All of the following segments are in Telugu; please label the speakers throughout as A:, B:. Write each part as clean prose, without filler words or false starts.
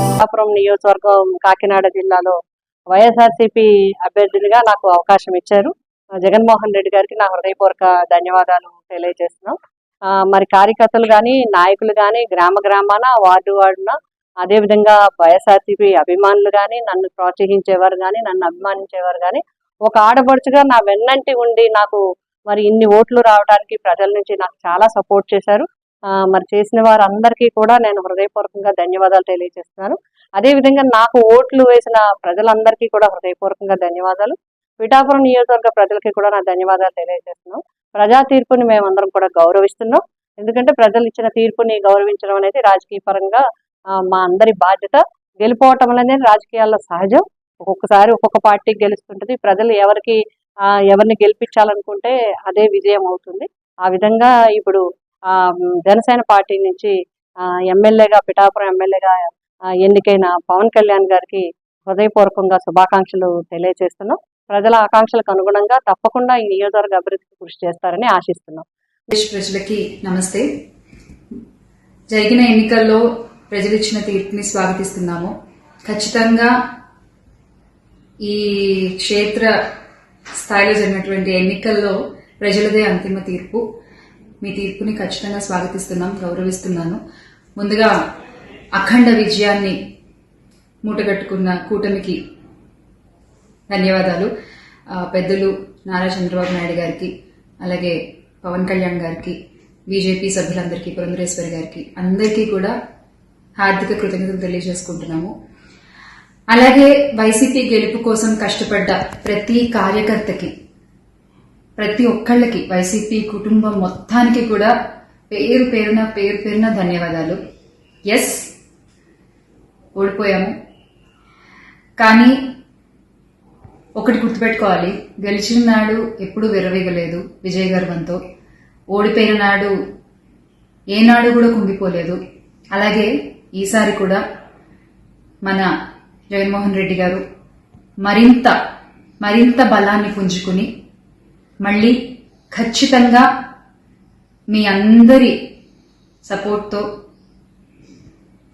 A: పిఠాపురం నియోజకవర్గం కాకినాడ జిల్లాలో వైఎస్ఆర్సీపీ అభ్యర్థులుగా నాకు అవకాశం ఇచ్చారు. జగన్మోహన్ రెడ్డి గారికి నా హృదయపూర్వక ధన్యవాదాలు తెలియజేస్తున్నాం. మరి కార్యకర్తలు కానీ, నాయకులు కానీ, గ్రామాన, వార్డున, అదేవిధంగా వైఎస్ఆర్సీపీ అభిమానులు కానీ, నన్ను ప్రోత్సహించేవారు కానీ, నన్ను అభిమానించేవారు కానీ, ఒక ఆడపడుచుగా నా వెన్నంటి ఉండి నాకు మరి ఇన్ని ఓట్లు రావడానికి ప్రజల నుంచి నాకు చాలా సపోర్ట్ చేశారు. మరి చేసిన వారందరికీ కూడా నేను హృదయపూర్వకంగా ధన్యవాదాలు తెలియజేస్తున్నాను. అదేవిధంగా నాకు ఓట్లు వేసిన ప్రజలందరికీ కూడా హృదయపూర్వకంగా ధన్యవాదాలు. పిఠాపురం నియోజకవర్గ ప్రజలకి కూడా నా ధన్యవాదాలు తెలియజేస్తున్నాం. ప్రజా తీర్పుని మేమందరం కూడా గౌరవిస్తున్నాం. ఎందుకంటే ప్రజలు ఇచ్చిన తీర్పుని గౌరవించడం అనేది రాజకీయ పరంగా మా అందరి బాధ్యత. గెలిపోవటం అనేది రాజకీయాల్లో సహజం. ఒక్కొక్కసారి ఒక్కొక్క పార్టీకి గెలుస్తుంటది. ప్రజలు ఎవరిని గెలిపించాలనుకుంటే అదే విజయం అవుతుంది. ఆ విధంగా ఇప్పుడు జనసేన పార్టీ నుంచి ఎమ్మెల్యేగా, పిఠాపురం ఎమ్మెల్యేగా ఎన్నికైన పవన్ కళ్యాణ్ గారికి హృదయపూర్వకంగా శుభాకాంక్షలు తెలియజేస్తున్నాం. ప్రజల ఆకాంక్షలకు అనుగుణంగా తప్పకుండా ఈ నియోజకవర్గ అభివృద్ధికి కృషి చేస్తారని ఆశిస్తున్నాం.
B: ప్రజలకి నమస్తే. జరిగిన ఎన్నికల్లో ప్రజలు ఇచ్చిన తీర్పుని స్వాగతిస్తున్నాము. ఖచ్చితంగా ఈ క్షేత్ర స్థాయిలో జరిగినటువంటి ఎన్నికల్లో ప్రజలదే అంతిమ తీర్పు. మీ తీర్పుని ఖచ్చితంగా స్వాగతిస్తున్నాం, గౌరవిస్తున్నాను. ముందుగా అఖండ విజయాన్ని మూటగట్టుకున్న కూటమికి ధన్యవాదాలు. పెద్దలు నారా చంద్రబాబు నాయుడు గారికి, అలాగే పవన్ కళ్యాణ్ గారికి, బీజేపీ సభ్యులందరికీ, పురంధరేశ్వరి గారికి, అందరికీ కూడా హార్దిక కృతజ్ఞతలు తెలియజేసుకుంటున్నాము. అలాగే వైసీపీ గెలుపు కోసం కష్టపడ్డ ప్రతి కార్యకర్తకి, ప్రతి ఒక్కళ్ళకి, వైసీపీ కుటుంబం మొత్తానికి కూడా పేరు పేరున ధన్యవాదాలు. ఎస్, ఓడిపోయాము, కానీ ఒకటి గుర్తుపెట్టుకోవాలి, గెలిచిన నాడు ఎప్పుడూ విర్రవీగలేదు విజయ గర్వంతో. ఓడిపోయిన నాడు ఏనాడు కూడా కుంగిపోలేదు. అలాగే ఈసారి కూడా మన జగన్మోహన్ రెడ్డి గారు మరింత బలాన్ని పుంజుకుని మళ్ళీ ఖచ్చితంగా మీ అందరి సపోర్ట్తో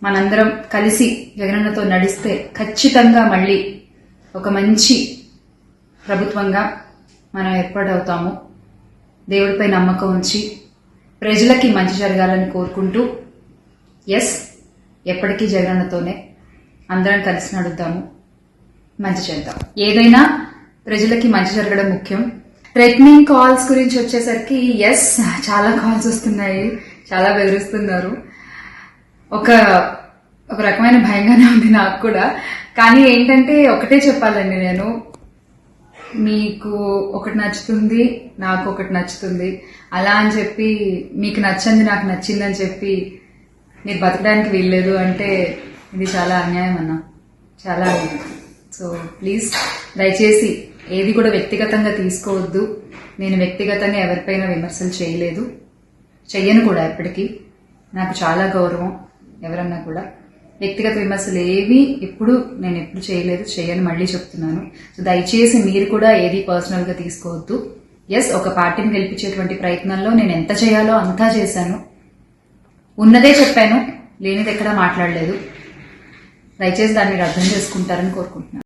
B: మనందరం కలిసి జగనన్నతో నడిస్తే ఖచ్చితంగా మళ్ళీ ఒక మంచి ప్రభుత్వంగా మనం ఏర్పాటవుతాము. దేవుడిపై నమ్మకం ఉంచి ప్రజలకి మంచి జరగాలని కోరుకుంటూ, ఎస్, ఎప్పటికీ జగనన్నతోనే అందరం కలిసి నడుద్దాము, మంచి చేద్దాం. ఏదైనా ప్రజలకి మంచి జరగడం ముఖ్యం. థ్రెటనింగ్ కాల్స్ గురించి వచ్చేసరికి, ఎస్, చాలా కాల్స్ వస్తున్నాయి, చాలా బెదిరిస్తున్నారు. ఒక రకమైన భయంగానే ఉంది నాకు కూడా. కానీ ఏంటంటే ఒకటే చెప్పాలండి, నేను మీకు ఒకటి నచ్చుతుంది, నాకు ఒకటి నచ్చుతుంది, అలా అని చెప్పి మీకు నచ్చింది నాకు నచ్చిందని చెప్పి మీరు బతకడానికి వీల్లేదు అంటే ఇది చాలా అన్యాయం అన్న, చాలా అన్యాయం. సో ప్లీజ్, దయచేసి ఏది కూడా వ్యక్తిగతంగా తీసుకోవద్దు. నేను వ్యక్తిగతంగా ఎవరిపైన విమర్శలు చేయలేదు, చెయ్యను కూడా. ఎప్పటికీ నాకు చాలా గౌరవం ఎవరన్నా కూడా. వ్యక్తిగత విమర్శలు నేను ఎప్పుడు చేయలేదు, చేయను, మళ్ళీ చెప్తున్నాను. సో దయచేసి మీరు కూడా ఏది పర్సనల్ గా తీసుకోవద్దు. ఎస్, ఒక పార్టీని గెలిపించేటువంటి ప్రయత్నంలో నేను ఎంత చేయాలో అంతా చేశాను, ఉన్నదే చెప్పాను, లేనిది ఎక్కడా మాట్లాడలేదు. దయచేసి దాన్ని మీరు అర్థం చేసుకుంటారని కోరుకుంటున్నాను.